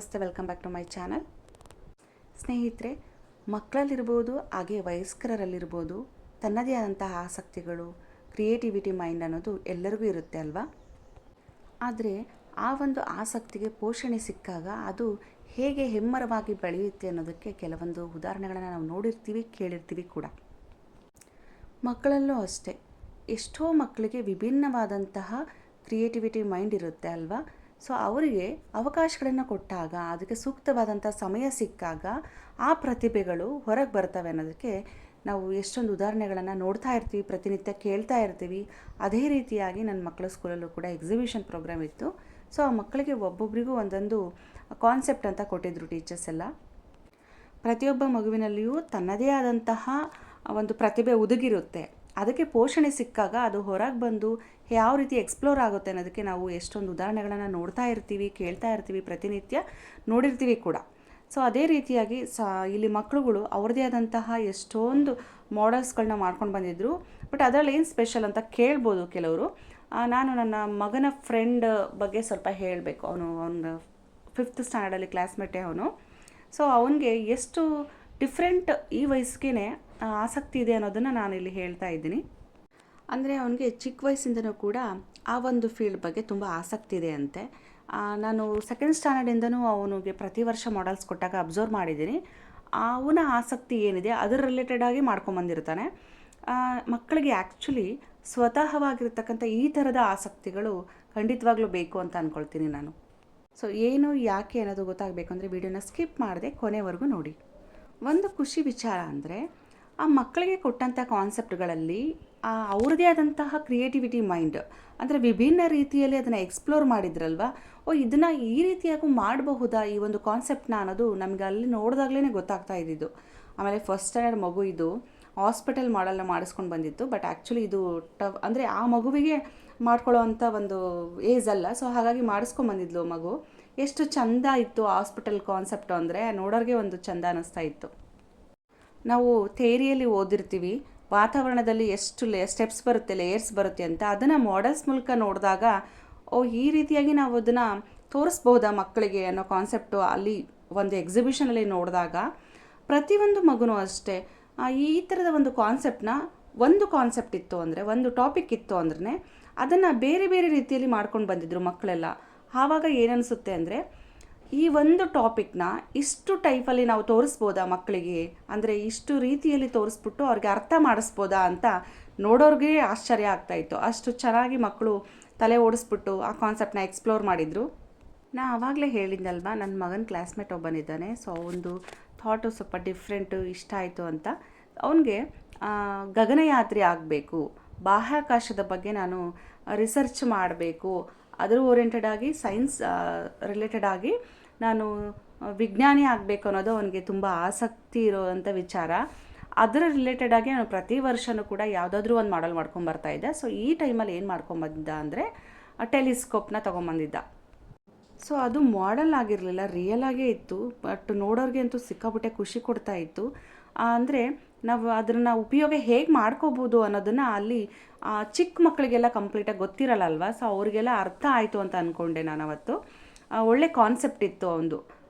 ನಮಸ್ತೆ, welcome back to my channel. ಸ್ನೇಹಿತರೆ, ಮಕ್ಕಳಲ್ಲಿರ್ಬೋದು ಹಾಗೆ ವಯಸ್ಕರಲ್ಲಿರ್ಬೋದು ತನ್ನದೇ ಆದಂತಹ ಆಸಕ್ತಿಗಳು, ಕ್ರಿಯೇಟಿವಿಟಿ ಮೈಂಡ್ ಅನ್ನೋದು ಎಲ್ಲರಿಗೂ ಇರುತ್ತೆ ಅಲ್ವಾ. ಆದರೆ ಆ ಒಂದು ಆಸಕ್ತಿಗೆ ಪೋಷಣೆ ಸಿಕ್ಕಾಗ ಅದು ಹೇಗೆ ಹೆಮ್ಮರವಾಗಿ ಬೆಳೆಯುತ್ತೆ ಅನ್ನೋದಕ್ಕೆ ಕೆಲವೊಂದು ಉದಾಹರಣೆಗಳನ್ನು ನಾವು ನೋಡಿರ್ತೀವಿ, ಕೇಳಿರ್ತೀವಿ ಕೂಡ. ಮಕ್ಕಳಲ್ಲೂ ಅಷ್ಟೇ, ಎಷ್ಟೋ ಮಕ್ಕಳಿಗೆ ವಿಭಿನ್ನವಾದಂತಹ ಕ್ರಿಯೇಟಿವಿಟಿ ಮೈಂಡ್ ಇರುತ್ತೆ ಅಲ್ವಾ. ಸೊ ಅವರಿಗೆ ಅವಕಾಶಗಳನ್ನು ಕೊಟ್ಟಾಗ, ಅದಕ್ಕೆ ಸೂಕ್ತವಾದಂಥ ಸಮಯ ಸಿಕ್ಕಾಗ ಆ ಪ್ರತಿಭೆಗಳು ಹೊರಗೆ ಬರ್ತವೆ ಅನ್ನೋದಕ್ಕೆ ನಾವು ಎಷ್ಟೊಂದು ಉದಾಹರಣೆಗಳನ್ನು ನೋಡ್ತಾ ಇರ್ತೀವಿ, ಪ್ರತಿನಿತ್ಯ ಕೇಳ್ತಾ ಇರ್ತೀವಿ. ಅದೇ ರೀತಿಯಾಗಿ ನನ್ನ ಮಕ್ಕಳ ಸ್ಕೂಲಲ್ಲೂ ಕೂಡ ಎಕ್ಸಿಬಿಷನ್ ಪ್ರೋಗ್ರಾಮ್ ಇತ್ತು. ಸೊ ಆ ಮಕ್ಕಳಿಗೆ ಒಬ್ಬೊಬ್ಬರಿಗೂ ಒಂದೊಂದು ಕಾನ್ಸೆಪ್ಟ್ ಅಂತ ಕೊಟ್ಟಿದ್ದರು ಟೀಚರ್ಸ್ ಎಲ್ಲ. ಪ್ರತಿಯೊಬ್ಬ ಮಗುವಿನಲ್ಲಿಯೂ ತನ್ನದೇ ಆದಂತಹ ಒಂದು ಪ್ರತಿಭೆ ಉದುಗಿರುತ್ತೆ. ಅದಕ್ಕೆ ಪೋಷಣೆ ಸಿಕ್ಕಾಗ ಅದು ಹೊರಗೆ ಬಂದು ಯಾವ ರೀತಿ ಎಕ್ಸ್ಪ್ಲೋರ್ ಆಗುತ್ತೆ ಅನ್ನೋದಕ್ಕೆ ನಾವು ಎಷ್ಟೊಂದು ಉದಾಹರಣೆಗಳನ್ನು ನೋಡ್ತಾ ಇರ್ತೀವಿ, ಕೇಳ್ತಾ ಇರ್ತೀವಿ, ಪ್ರತಿನಿತ್ಯ ನೋಡಿರ್ತೀವಿ ಕೂಡ. ಸೊ ಅದೇ ರೀತಿಯಾಗಿ ಇಲ್ಲಿ ಮಕ್ಕಳುಗಳು ಅವ್ರದ್ದೇ ಆದಂತಹ ಎಷ್ಟೊಂದು ಮಾಡೆಲ್ಸ್ಗಳನ್ನ ಮಾಡ್ಕೊಂಡು ಬಂದಿದ್ದರು. ಬಟ್ ಅದರಲ್ಲಿ ಏನು ಸ್ಪೆಷಲ್ ಅಂತ ಕೇಳ್ಬೋದು ಕೆಲವರು. ನಾನು ನನ್ನ ಮಗನ ಫ್ರೆಂಡ್ ಬಗ್ಗೆ ಸ್ವಲ್ಪ ಹೇಳಬೇಕು. ಅವನು 5th ಸ್ಟ್ಯಾಂಡರ್ಡಲ್ಲಿ ಕ್ಲಾಸ್ಮೇಟೇ ಅವನು. ಸೊ ಅವನಿಗೆ ಎಷ್ಟು ಡಿಫ್ರೆಂಟ್ ಈ ವಯಸ್ಸಿಗೆ ಆಸಕ್ತಿ ಇದೆ ಅನ್ನೋದನ್ನು ನಾನು ಇಲ್ಲಿ ಹೇಳ್ತಾ ಇದ್ದೀನಿ. ಅಂದರೆ ಅವನಿಗೆ ಚಿಕ್ಕ ವಯಸ್ಸಿಂದನೂ ಕೂಡ ಆ ಒಂದು ಫೀಲ್ಡ್ ಬಗ್ಗೆ ತುಂಬ ಆಸಕ್ತಿ ಇದೆ ಅಂತೆ. ನಾನು 2nd ಸ್ಟ್ಯಾಂಡರ್ಡಿಂದನೂ ಅವನಿಗೆ ಪ್ರತಿ ವರ್ಷ ಮಾಡೆಲ್ಸ್ ಕೊಟ್ಟಾಗ ಅಬ್ಸರ್ವ್ ಮಾಡಿದ್ದೀನಿ. ಅವನ ಆಸಕ್ತಿ ಏನಿದೆ ಅದರ ರಿಲೇಟೆಡಾಗಿ ಮಾಡ್ಕೊಂಬಂದಿರ್ತಾನೆ. ಮಕ್ಕಳಿಗೆ ಆ್ಯಕ್ಚುಲಿ ಸ್ವತಃವಾಗಿರ್ತಕ್ಕಂಥ ಈ ಥರದ ಆಸಕ್ತಿಗಳು ಖಂಡಿತವಾಗ್ಲೂ ಬೇಕು ಅಂತ ಅಂದ್ಕೊಳ್ತೀನಿ ನಾನು. ಸೊ ಏನು ಯಾಕೆ ಅನ್ನೋದು ಗೊತ್ತಾಗಬೇಕು ಅಂದರೆ ವಿಡಿಯೋನ ಸ್ಕಿಪ್ ಮಾಡದೆ ಕೊನೆವರೆಗೂ ನೋಡಿ. ಒಂದು ಖುಷಿ ವಿಚಾರ ಅಂದರೆ ಆ ಮಕ್ಕಳಿಗೆ ಕೊಟ್ಟಂಥ ಕಾನ್ಸೆಪ್ಟ್ಗಳಲ್ಲಿ ಅವ್ರದ್ದೇ ಆದಂತಹ ಕ್ರಿಯೇಟಿವಿಟಿ ಮೈಂಡ್, ಅಂದರೆ ವಿಭಿನ್ನ ರೀತಿಯಲ್ಲಿ ಅದನ್ನು ಎಕ್ಸ್ಪ್ಲೋರ್ ಮಾಡಿದ್ರಲ್ವ. ಇದನ್ನು ಈ ರೀತಿಯಾಗೂ ಮಾಡಬಹುದಾ ಈ ಒಂದು ಕಾನ್ಸೆಪ್ಟ್ನ ಅನ್ನೋದು ನಮಗೆ ಅಲ್ಲಿ ನೋಡಿದಾಗಲೇ ಗೊತ್ತಾಗ್ತಾ ಇದ್ದಿದ್ದು. ಆಮೇಲೆ 1st ಸ್ಟ್ಯಾಂಡರ್ಡ್ ಮಗು ಇದು ಹಾಸ್ಪಿಟಲ್ ಮಾಡೆಲ್ನ ಮಾಡಿಸ್ಕೊಂಡು ಬಂದಿತ್ತು. ಬಟ್ ಆ್ಯಕ್ಚುಲಿ ಇದು ಅಂದರೆ ಆ ಮಗುವಿಗೆ ಮಾಡ್ಕೊಳ್ಳೋ ಅಂಥ ಒಂದು ಏಜ್ ಅಲ್ಲ. ಸೊ ಹಾಗಾಗಿ ಮಾಡಿಸ್ಕೊಂಬಂದಿದ್ಲು ಮಗು. ಎಷ್ಟು ಚೆಂದ ಇತ್ತು ಹಾಸ್ಪಿಟಲ್ ಕಾನ್ಸೆಪ್ಟು ಅಂದರೆ ನೋಡೋರಿಗೆ ಒಂದು ಚೆಂದ ಅನ್ನಿಸ್ತಾ ಇತ್ತು. ನಾವು ಥಿಯರಿಯಲ್ಲಿ ಓದಿರ್ತೀವಿ ವಾತಾವರಣದಲ್ಲಿ ಎಷ್ಟು ಸ್ಟೆಪ್ಸ್ ಬರುತ್ತೆ, ಲೇಯರ್ಸ್ ಬರುತ್ತೆ ಅಂತ. ಅದನ್ನು ಮಾಡೆಲ್ಸ್ ಮೂಲಕ ನೋಡಿದಾಗ ಈ ರೀತಿಯಾಗಿ ನಾವು ಅದನ್ನು ತೋರಿಸ್ಬೋದಾ ಮಕ್ಕಳಿಗೆ ಅನ್ನೋ ಕಾನ್ಸೆಪ್ಟು ಅಲ್ಲಿ ಒಂದು ಎಕ್ಸಿಬಿಷನಲ್ಲಿ ನೋಡಿದಾಗ ಪ್ರತಿಯೊಂದು ಮಗುನೂ ಅಷ್ಟೇ ಈ ಥರದ ಒಂದು ಕಾನ್ಸೆಪ್ಟ್ನ, ಒಂದು ಕಾನ್ಸೆಪ್ಟ್ ಇತ್ತು ಅಂದರೆ, ಒಂದು ಟಾಪಿಕ್ ಇತ್ತು ಅಂದ್ರೆ ಅದನ್ನು ಬೇರೆ ಬೇರೆ ರೀತಿಯಲ್ಲಿ ಮಾಡ್ಕೊಂಡು ಬಂದಿದ್ದರು ಮಕ್ಕಳೆಲ್ಲ. ಆವಾಗ ಏನನ್ನಿಸುತ್ತೆ ಅಂದರೆ ಈ ಒಂದು ಟಾಪಿಕ್ನ ಇಷ್ಟು ಟೈಪಲ್ಲಿ ನಾವು ತೋರಿಸ್ಬೋದಾ ಮಕ್ಕಳಿಗೆ, ಅಂದರೆ ಇಷ್ಟು ರೀತಿಯಲ್ಲಿ ತೋರಿಸ್ಬಿಟ್ಟು ಅವ್ರಿಗೆ ಅರ್ಥ ಮಾಡಿಸ್ಬೋದಾ ಅಂತ ನೋಡೋರಿಗೆ ಆಶ್ಚರ್ಯ ಆಗ್ತಾಯಿತ್ತು. ಅಷ್ಟು ಚೆನ್ನಾಗಿ ಮಕ್ಕಳು ತಲೆ ಓಡಿಸ್ಬಿಟ್ಟು ಆ ಕಾನ್ಸೆಪ್ಟನ್ನ ಎಕ್ಸ್ಪ್ಲೋರ್ ಮಾಡಿದರು. ನಾ ಆವಾಗಲೇ ಹೇಳಿದ್ನಲ್ವ, ನನ್ನ ಮಗನ ಕ್ಲಾಸ್ಮೇಟ್ ಒಬ್ಬನಿದ್ದಾನೆ. ಸೊ ಅವನದು ಥಾಟು ಸ್ವಲ್ಪ ಡಿಫ್ರೆಂಟು, ಇಷ್ಟ ಆಯಿತು ಅಂತ. ಅವನಿಗೆ ಗಗನಯಾತ್ರಿ ಆಗಬೇಕು, ಬಾಹ್ಯಾಕಾಶದ ಬಗ್ಗೆ ನಾನು ರಿಸರ್ಚ್ ಮಾಡಬೇಕು, ಅದರ ಓರಿಯೆಂಟೆಡ್ ಆಗಿ ಸೈನ್ಸ್ ರಿಲೇಟೆಡ್ ಆಗಿ ನಾನು ವಿಜ್ಞಾನಿ ಆಗಬೇಕು ಅನ್ನೋದು ಅವನಿಗೆ ತುಂಬ ಆಸಕ್ತಿ ಇರೋವಂಥ ವಿಚಾರ. ಅದರ ರಿಲೇಟೆಡ್ ಆಗಿ ನಾನು ಪ್ರತಿ ವರ್ಷವೂ ಕೂಡ ಯಾವುದಾದ್ರೂ ಒಂದು ಮಾಡೆಲ್ ಮಾಡ್ಕೊಂಬರ್ತಾಯಿದ್ದೆ. ಸೊ ಈ ಟೈಮಲ್ಲಿ ಏನು ಮಾಡ್ಕೊಂಬಂದಿದ್ದ ಅಂದರೆ ಟೆಲಿಸ್ಕೋಪ್ನ ತೊಗೊಂಬಂದಿದ್ದ. ಸೊ ಅದು ಮಾಡೆಲ್ ಆಗಿರಲಿಲ್ಲ, ರಿಯಲ್ ಆಗೇ ಇತ್ತು. ಬಟ್ ನೋಡೋರಿಗೆ ಅಂತೂ ಸಿಕ್ಕಾಪಟ್ಟೆ ಖುಷಿ ಕೊಡ್ತಾ ಇತ್ತು. ಅಂದರೆ ನಾವು ಅದನ್ನು ಉಪಯೋಗ ಹೇಗೆ ಮಾಡ್ಕೋಬೋದು ಅನ್ನೋದನ್ನು ಅಲ್ಲಿ ಚಿಕ್ಕ ಮಕ್ಕಳಿಗೆಲ್ಲ ಕಂಪ್ಲೀಟಾಗಿ ಗೊತ್ತಿರಲ್ಲ ಅಲ್ವಾ. ಸೊ ಅವರಿಗೆಲ್ಲ ಅರ್ಥ ಆಯಿತು ಅಂತ ಅಂದ್ಕೊಂಡೆ ನಾನು ಅವತ್ತು. ಒಳ್ಳೆ ಕಾನ್ಸೆಪ್ಟ್ ಇತ್ತು ಅವನದು.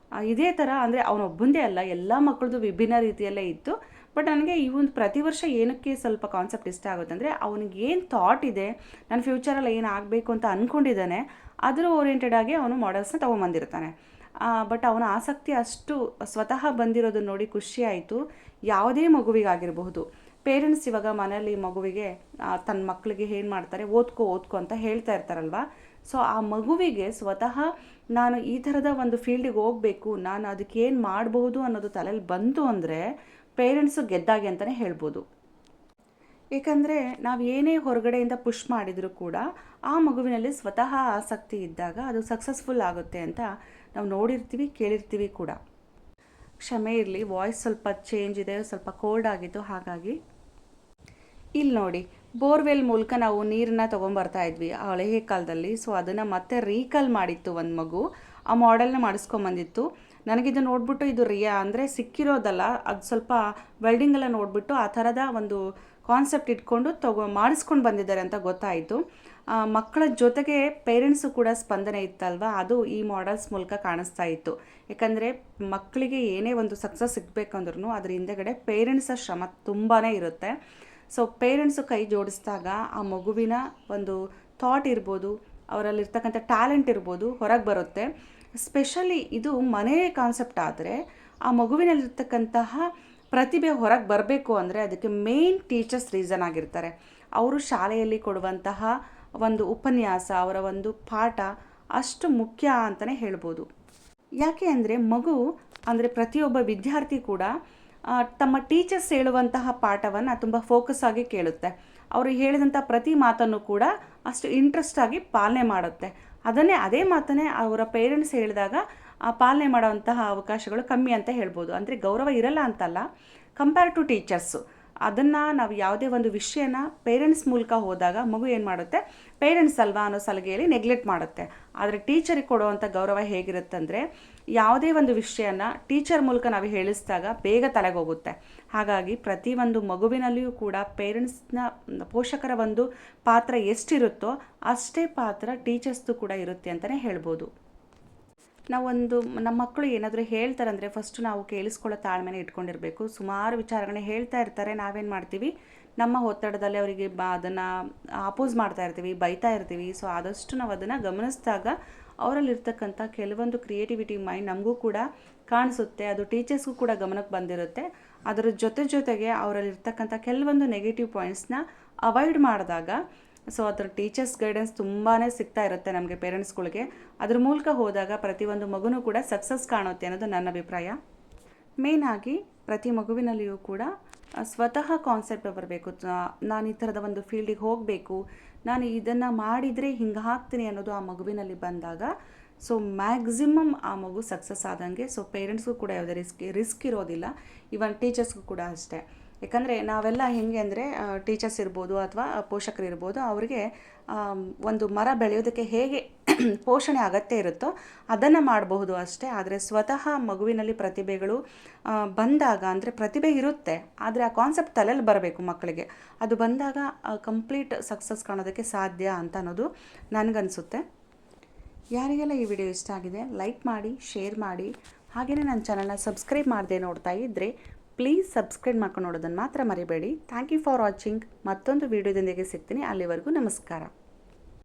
ಇದೇ ಥರ ಅಂದರೆ ಅವನೊಬ್ಬಂದೇ ಅಲ್ಲ, ಎಲ್ಲ ಮಕ್ಕಳದು ವಿಭಿನ್ನ ರೀತಿಯಲ್ಲೇ ಇತ್ತು. ಬಟ್ ನನಗೆ ಈ ಒಂದು ಪ್ರತಿ ವರ್ಷ ಏನಕ್ಕೆ ಸ್ವಲ್ಪ ಕಾನ್ಸೆಪ್ಟ್ ಇಷ್ಟ ಆಗುತ್ತೆ ಅಂದರೆ ಅವನಿಗೆ ಏನು ಥಾಟ್ ಇದೆ, ನನ್ನ ಫ್ಯೂಚರಲ್ಲಿ ಏನು ಆಗಬೇಕು ಅಂತ ಅಂದ್ಕೊಂಡಿದ್ದಾನೆ, ಅದರ ಓರಿಯೆಂಟೆಡ್ ಆಗಿ ಅವನು ಮಾಡೆಲ್ಸ್ನ ತೊಗೊಂಬಂದಿರ್ತಾನೆ. ಬಟ್ ಅವನ ಆಸಕ್ತಿ ಅಷ್ಟು ಸ್ವತಃ ಬಂದಿರೋದನ್ನ ನೋಡಿ ಖುಷಿ ಆಯಿತು. ಯಾವುದೇ ಮಗುವಿಗಾಗಿರಬಹುದು, ಪೇರೆಂಟ್ಸ್ ಇವಾಗ ಮನೇಲಿ ಮಗುವಿಗೆ ತನ್ನ ಮಕ್ಕಳಿಗೆ ಏನು ಮಾಡ್ತಾರೆ, ಓದ್ಕೋ ಅಂತ ಹೇಳ್ತಾ ಇರ್ತಾರಲ್ವ. ಸೊ ಆ ಮಗುವಿಗೆ ಸ್ವತಃ ನಾನು ಈ ಥರದ ಒಂದು ಫೀಲ್ಡಿಗೆ ಹೋಗಬೇಕು, ನಾನು ಅದಕ್ಕೆ ಏನು ಮಾಡಬಹುದು ಅನ್ನೋದು ತಲೆಯಲ್ಲಿ ಬಂತು ಅಂದರೆ ಪೇರೆಂಟ್ಸು ಗೆದ್ದಾಗೆ ಅಂತಲೇ ಹೇಳ್ಬೋದು. ಏಕೆಂದರೆ ನಾವು ಏನೇ ಹೊರಗಡೆಯಿಂದ ಪುಷ್ ಮಾಡಿದರೂ ಕೂಡ ಆ ಮಗುವಿನಲ್ಲಿ ಸ್ವತಃ ಆಸಕ್ತಿ ಇದ್ದಾಗ ಅದು ಸಕ್ಸಸ್ಫುಲ್ ಆಗುತ್ತೆ ಅಂತ ನಾವು ನೋಡಿರ್ತೀವಿ, ಕೇಳಿರ್ತೀವಿ ಕೂಡ. ಕ್ಷಮೆ ಇರಲಿ, ವಾಯ್ಸ್ ಸ್ವಲ್ಪ ಚೇಂಜ್ ಇದೆ, ಸ್ವಲ್ಪ ಕೋಲ್ಡ್ ಆಗಿತ್ತು. ಹಾಗಾಗಿ ಇಲ್ಲಿ ನೋಡಿ, ಬೋರ್ವೆಲ್ ಮೂಲಕ ನಾವು ನೀರನ್ನ ತೊಗೊಂಬರ್ತಾ ಇದ್ವಿ ಹಳೆಯ ಕಾಲದಲ್ಲಿ. ಸೊ ಅದನ್ನು ಮತ್ತೆ ರೀಕಾಲ್ ಮಾಡಿತ್ತು ಒಂದು ಮಗು, ಆ ಮಾಡೆಲ್ನ ಮಾಡಿಸ್ಕೊಂಬಂದಿತ್ತು. ನನಗಿದು ನೋಡಿಬಿಟ್ಟು ಇದು ಅಂದರೆ ಸಿಕ್ಕಿರೋದಲ್ಲ, ಅದು ಸ್ವಲ್ಪ ವೆಲ್ಡಿಂಗೆಲ್ಲ ನೋಡಿಬಿಟ್ಟು ಆ ಥರದ ಒಂದು ಕಾನ್ಸೆಪ್ಟ್ ಇಟ್ಕೊಂಡು ಮಾಡಿಸ್ಕೊಂಡು ಬಂದಿದ್ದಾರೆ ಅಂತ ಗೊತ್ತಾಯಿತು. ಮಕ್ಕಳ ಜೊತೆಗೆ ಪೇರೆಂಟ್ಸು ಕೂಡ ಸ್ಪಂದನೆ ಇತ್ತಲ್ವ, ಅದು ಈ ಮಾಡೆಲ್ಸ್ ಮೂಲಕ ಕಾಣಿಸ್ತಾ ಇತ್ತು. ಯಾಕಂದರೆ ಮಕ್ಕಳಿಗೆ ಏನೇ ಒಂದು ಸಕ್ಸಸ್ ಸಿಗಬೇಕಂದ್ರೂ ಅದ್ರ ಹಿಂದೆಗಡೆ ಪೇರೆಂಟ್ಸ ಶ್ರಮ ತುಂಬಾ ಇರುತ್ತೆ. ಸೊ ಪೇರೆಂಟ್ಸು ಕೈ ಜೋಡಿಸಿದಾಗ ಆ ಮಗುವಿನ ಒಂದು ಥಾಟ್ ಇರ್ಬೋದು, ಅವರಲ್ಲಿರ್ತಕ್ಕಂಥ ಟ್ಯಾಲೆಂಟ್ ಇರ್ಬೋದು ಹೊರಗೆ ಬರುತ್ತೆ. ಸ್ಪೆಷಲಿ ಇದು ಮನೆ ಕಾನ್ಸೆಪ್ಟ್ ಆದರೆ ಆ ಮಗುವಿನಲ್ಲಿರ್ತಕ್ಕಂತಹ ಪ್ರತಿಭೆ ಹೊರಗೆ ಬರಬೇಕು ಅಂದರೆ ಅದಕ್ಕೆ ಮೇನ್ ಟೀಚರ್ಸ್ ರೀಸನ್ ಆಗಿರ್ತಾರೆ. ಅವರು ಶಾಲೆಯಲ್ಲಿ ಕೊಡುವಂತಹ ಒಂದು ಉಪನ್ಯಾಸ, ಅವರ ಒಂದು ಪಾಠ ಅಷ್ಟು ಮುಖ್ಯ ಅಂತಲೇ ಹೇಳ್ಬೋದು. ಯಾಕೆ ಅಂದರೆ ಮಗು ಅಂದರೆ ಪ್ರತಿಯೊಬ್ಬ ವಿದ್ಯಾರ್ಥಿ ಕೂಡ ತಮ್ಮ ಟೀಚರ್ಸ್ ಹೇಳುವಂತಹ ಪಾಠವನ್ನು ತುಂಬ ಫೋಕಸ್ ಆಗಿ ಕೇಳುತ್ತೆ. ಅವರು ಹೇಳಿದಂಥ ಪ್ರತಿ ಮಾತನ್ನು ಕೂಡ ಅಷ್ಟು ಇಂಟ್ರೆಸ್ಟಾಗಿ ಪಾಲನೆ ಮಾಡುತ್ತೆ. ಅದೇ ಮಾತನ್ನೇ ಅವರ ಪೇರೆಂಟ್ಸ್ ಹೇಳಿದಾಗ ಪಾಲನೆ ಮಾಡೋವಂತಹ ಅವಕಾಶಗಳು ಕಮ್ಮಿ ಅಂತ ಹೇಳ್ಬೋದು. ಅಂದರೆ ಗೌರವ ಇರಲ್ಲ ಅಂತಲ್ಲ, ಕಂಪೇರ್ ಟು ಟೀಚರ್ಸು. ಅದನ್ನು ನಾವು ಯಾವುದೇ ಒಂದು ವಿಷಯನ ಪೇರೆಂಟ್ಸ್ ಮೂಲಕ ಹೋದಾಗ ಮಗು ಏನು ಮಾಡುತ್ತೆ, ಪೇರೆಂಟ್ಸ್ ಅಲ್ವಾ ಅನ್ನೋ ಸಲಹೆಯಲ್ಲಿ ನೆಗ್ಲೆಕ್ಟ್ ಮಾಡುತ್ತೆ. ಆದರೆ ಟೀಚರಿಗೆ ಕೊಡುವಂಥ ಗೌರವ ಹೇಗಿರುತ್ತಂದರೆ, ಯಾವುದೇ ಒಂದು ವಿಷಯನ ಟೀಚರ್ ಮೂಲಕ ನಾವು ಹೇಳಿಸಿದಾಗ ಬೇಗ ತಲೆಗೋಗುತ್ತೆ. ಹಾಗಾಗಿ ಪ್ರತಿಯೊಂದು ಮಗುವಿನಲ್ಲಿಯೂ ಕೂಡ ಪೇರೆಂಟ್ಸ್ನ ಪೋಷಕರ ಒಂದು ಪಾತ್ರ ಎಷ್ಟಿರುತ್ತೋ ಅಷ್ಟೇ ಪಾತ್ರ ಟೀಚರ್ಸ್ದು ಕೂಡ ಇರುತ್ತೆ ಅಂತಲೇ ಹೇಳ್ಬೋದು. ನಮ್ಮ ಮಕ್ಕಳು ಏನಾದರೂ ಹೇಳ್ತಾರಂದರೆ ಫಸ್ಟು ನಾವು ಕೇಳಿಸ್ಕೊಳ್ಳೋ ತಾಳ್ಮೆನೇ ಇಟ್ಕೊಂಡಿರಬೇಕು. ಸುಮಾರು ವಿಚಾರಗಳನ್ನ ಹೇಳ್ತಾ ಇರ್ತಾರೆ, ನಾವೇನು ಮಾಡ್ತೀವಿ, ನಮ್ಮ ಒತ್ತಡದಲ್ಲಿ ಅವರಿಗೆ ಅದನ್ನು ಅಪೋಸ್ ಮಾಡ್ತಾ ಇರ್ತೀವಿ, ಬೈತಾ ಇರ್ತೀವಿ. ಸೊ ಆದಷ್ಟು ನಾವು ಅದನ್ನು ಗಮನಿಸಿದಾಗ ಅವರಲ್ಲಿರ್ತಕ್ಕಂಥ ಕೆಲವೊಂದು ಕ್ರಿಯೇಟಿವಿಟಿ ಮೈಂಡ್ ನಮಗೂ ಕೂಡ ಕಾಣಿಸುತ್ತೆ. ಅದು ಟೀಚರ್ಸ್ಗೂ ಕೂಡ ಗಮನಕ್ಕೆ ಬಂದಿರುತ್ತೆ. ಅದರ ಜೊತೆಗೆ ಅವರಲ್ಲಿರ್ತಕ್ಕಂಥ ಕೆಲವೊಂದು ನೆಗೆಟಿವ್ ಪಾಯಿಂಟ್ಸ್ನ ಅವಾಯ್ಡ್ ಮಾಡಿದಾಗ ಸೊ ಅದರ ಟೀಚರ್ಸ್ ಗೈಡೆನ್ಸ್ ತುಂಬಾ ಸಿಗ್ತಾ ಇರುತ್ತೆ ನಮಗೆ ಪೇರೆಂಟ್ಸ್ಗಳಿಗೆ. ಅದ್ರ ಮೂಲಕ ಹೋದಾಗ ಪ್ರತಿಯೊಂದು ಮಗುನೂ ಕೂಡ ಸಕ್ಸಸ್ ಕಾಣುತ್ತೆ ಅನ್ನೋದು ನನ್ನ ಅಭಿಪ್ರಾಯ. ಮೇಯ್ನಾಗಿ ಪ್ರತಿ ಮಗುವಿನಲ್ಲಿಯೂ ಕೂಡ ಸ್ವತಃ ಕಾನ್ಸೆಪ್ಟ್ ಬರಬೇಕು. ನಾನು ಈ ಥರದ ಒಂದು ಫೀಲ್ಡಿಗೆ ಹೋಗಬೇಕು, ನಾನು ಇದನ್ನು ಮಾಡಿದರೆ ಹಿಂಗೆ ಹಾಕ್ತೀನಿ ಅನ್ನೋದು ಆ ಮಗುವಿನಲ್ಲಿ ಬಂದಾಗ ಸೊ ಮ್ಯಾಕ್ಸಿಮಮ್ ಆ ಮಗು ಸಕ್ಸಸ್ ಆದಂಗೆ. ಸೊ ಪೇರೆಂಟ್ಸ್ಗೂ ಕೂಡ ಯಾವುದೇ ರಿಸ್ಕ್ ಇರೋದಿಲ್ಲ, ಈವನ್ ಟೀಚರ್ಸ್ಗೂ ಕೂಡ ಅಷ್ಟೇ. ಯಾಕಂದರೆ ನಾವೆಲ್ಲ ಹೇಗೆ ಅಂದರೆ ಟೀಚರ್ಸ್ ಇರ್ಬೋದು ಅಥವಾ ಪೋಷಕರು ಇರ್ಬೋದು, ಅವರಿಗೆ ಒಂದು ಮರ ಬೆಳೆಯೋದಕ್ಕೆ ಹೇಗೆ ಪೋಷಣೆ ಅಗತ್ಯ ಇರುತ್ತೋ ಅದನ್ನು ಮಾಡಬಹುದು ಅಷ್ಟೇ. ಆದರೆ ಸ್ವತಃ ಮಗುವಿನಲ್ಲಿ ಪ್ರತಿಭೆಗಳು ಬಂದಾಗ, ಅಂದರೆ ಪ್ರತಿಭೆ ಇರುತ್ತೆ ಆದರೆ ಆ ಕಾನ್ಸೆಪ್ಟ್ ತಲೆಯಲ್ಲಿ ಬರಬೇಕು ಮಕ್ಕಳಿಗೆ. ಅದು ಬಂದಾಗ ಕಂಪ್ಲೀಟ್ ಸಕ್ಸಸ್ ಕಾಣೋದಕ್ಕೆ ಸಾಧ್ಯ ಅಂತ ಅನ್ನೋದು ನನಗನ್ಸುತ್ತೆ. ಯಾರಿಗೆಲ್ಲ ಈ ವಿಡಿಯೋ ಇಷ್ಟ ಆಗಿದೆ ಲೈಕ್ ಮಾಡಿ, ಶೇರ್ ಮಾಡಿ. ಹಾಗೆಯೇ ನನ್ನ ಚಾನಲ್ನ ಸಬ್ಸ್ಕ್ರೈಬ್ ಮಾಡದೆ ನೋಡ್ತಾ ಇದ್ದರೆ ಪ್ಲೀಸ್ ಸಬ್ಸ್ಕ್ರೈಬ್ ಮಾಡ್ಕೊಂಡು ನೋಡೋದನ್ನು ಮಾತ್ರ ಮರಿಬೇಡಿ. Thank you for watching. ಮತ್ತೊಂದು ವಿಡಿಯೋದೊಂದಿಗೆ ಸಿಗ್ತೀನಿ. ಅಲ್ಲಿವರೆಗೂ ನಮಸ್ಕಾರ.